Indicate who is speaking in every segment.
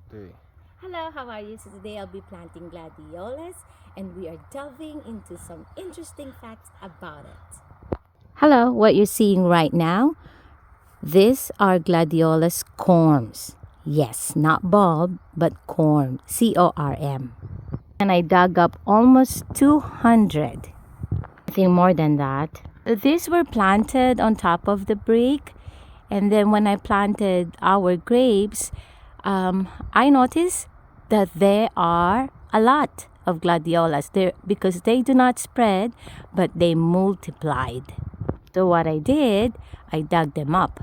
Speaker 1: Three.
Speaker 2: Hello, how are you? So today I'll be planting gladiolus and we are delving into some interesting facts about it. Hello, what you're seeing right now, these are gladiolus corms. Yes, not bulb, but corm, C-O-R-M. And I dug up almost 200. I think more than that. These were planted on top of the brick, and then when I planted our grapes, I noticed that there are a lot of gladiolas there because they do not spread, but they multiplied. So what I did, I dug them up.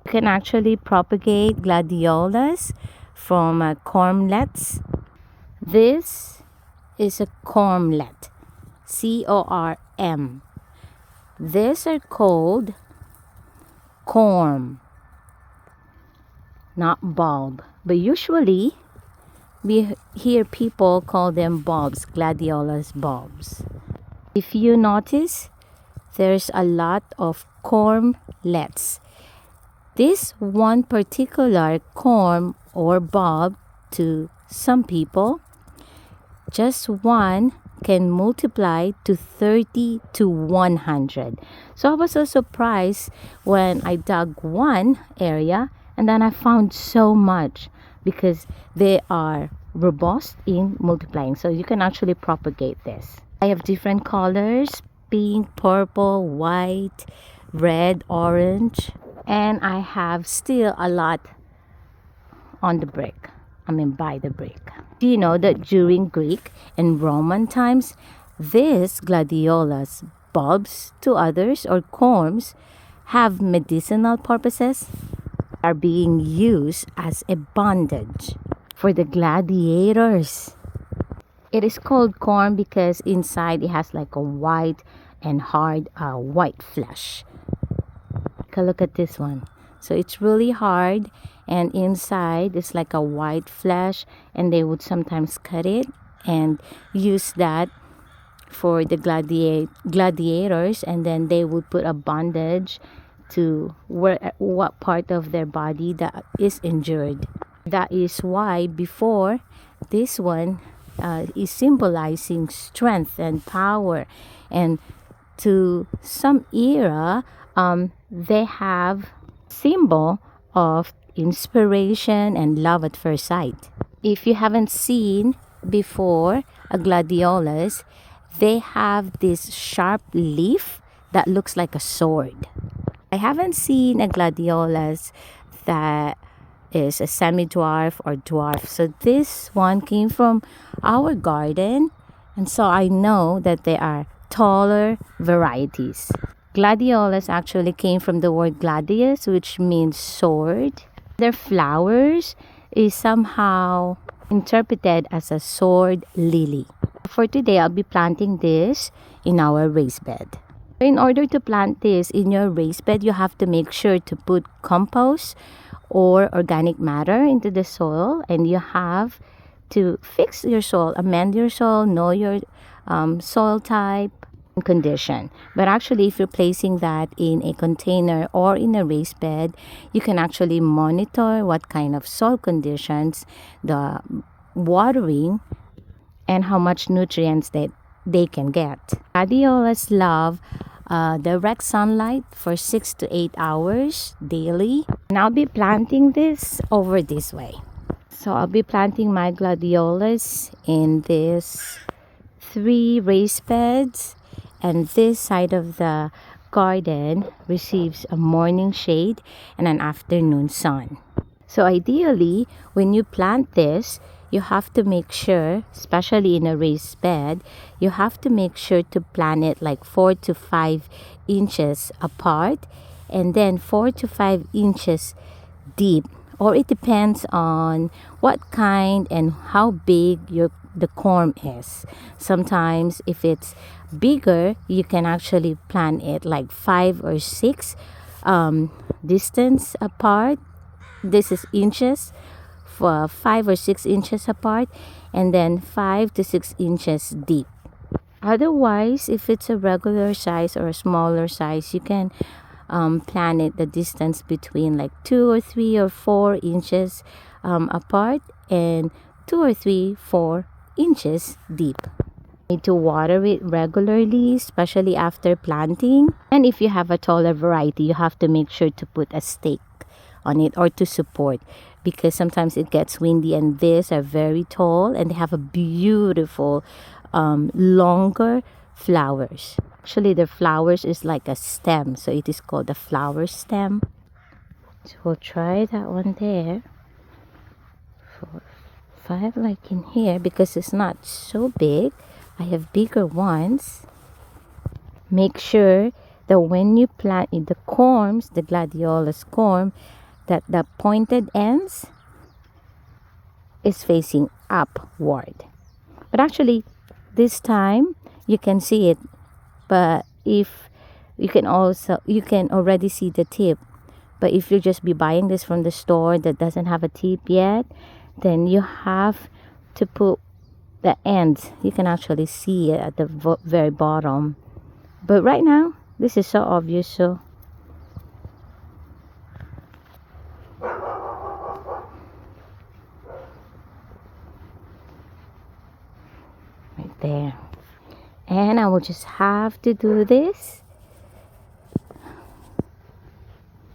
Speaker 2: You can actually propagate gladiolas from cormlets. This is a cormlet, C-O-R-M. These are called corm, not bulb. But usually, we hear people call them bulbs, gladiolus bulbs. If you notice, there's a lot of cormlets. This one particular corm or bulb, to some people, just one can multiply to 30 to 100. So I was so surprised when I dug one area and then I found so much because they are robust in multiplying. So you can actually propagate this. I have different colors: pink, purple, white, red, orange, and I have still a lot on the brick. By the brick. Do you know that during Greek and Roman times, these gladiolus bulbs to others or corms have medicinal purposes, are being used as a bandage for the gladiators. It is called corm because inside it has like a white and hard white flesh. Take a look at this one. So it's really hard, and inside it's like a white flesh, and they would sometimes cut it and use that for the gladiators, and then they would put a bandage to what part of their body that is injured. That is why before, this one is symbolizing strength and power, and to some era, they have symbol of inspiration and love at first sight. If you haven't seen before a gladiolus, they have this sharp leaf that looks like a sword. I haven't seen a gladiolus that is a semi-dwarf or dwarf. So this one came from our garden, and so I know that they are taller varieties. Gladiolus actually came from the word gladius, which means sword. Their flowers is somehow interpreted as a sword lily. For today, I'll be planting this in our raised bed. In order to plant this in your raised bed, you have to make sure to put compost or organic matter into the soil, and you have to fix your soil, amend your soil, know your soil type, condition. But actually, if you're placing that in a container or in a raised bed, you can actually monitor what kind of soil conditions, the watering, and how much nutrients that they can get. Gladiolus love direct sunlight for 6 to 8 hours daily. And I'll be planting this over this way. So I'll be planting my gladiolus in this 3 raised beds, and this side of the garden receives a morning shade and an afternoon sun. So ideally, when you plant this, you have to make sure, especially in a raised bed, you have to make sure to plant it like 4 to 5 inches apart, and then 4 to 5 inches deep, or it depends on what kind and how big the corm is. Sometimes if it's bigger, you can actually plant it like 5 or 6 distance apart. This is inches, for 5 or 6 inches apart, and then 5 to 6 inches deep. Otherwise, if it's a regular size or a smaller size, you can plan it the distance between like 2 or 3 or 4 inches apart and 2 or 3, 4 inches deep. Need to water it regularly, especially after planting. And if you have a taller variety, you have to make sure to put a stake on it or to support, because sometimes it gets windy, and these are very tall and they have a beautiful longer flowers. Actually, the flowers is like a stem, so it is called a flower stem. So we'll try that one there. 4, 5 like in here, because it's not so big. I have bigger ones. Make sure that when you plant in the corms, the gladiolus corm, that the pointed ends is facing upward. But actually, this time you can see it, but if you can already see the tip. But if you just be buying this from the store that doesn't have a tip yet, then you have to put the ends. You can actually see it at the very bottom. But right now, this is so obvious, so right there. And I will just have to do this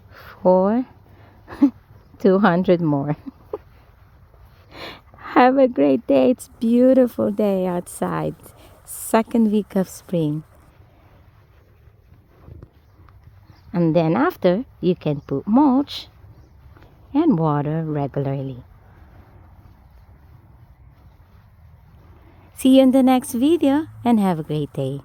Speaker 2: for 200 more. Have a great day. It's a beautiful day outside. Second week of spring. And then after, you can put mulch and water regularly. See you in the next video and have a great day.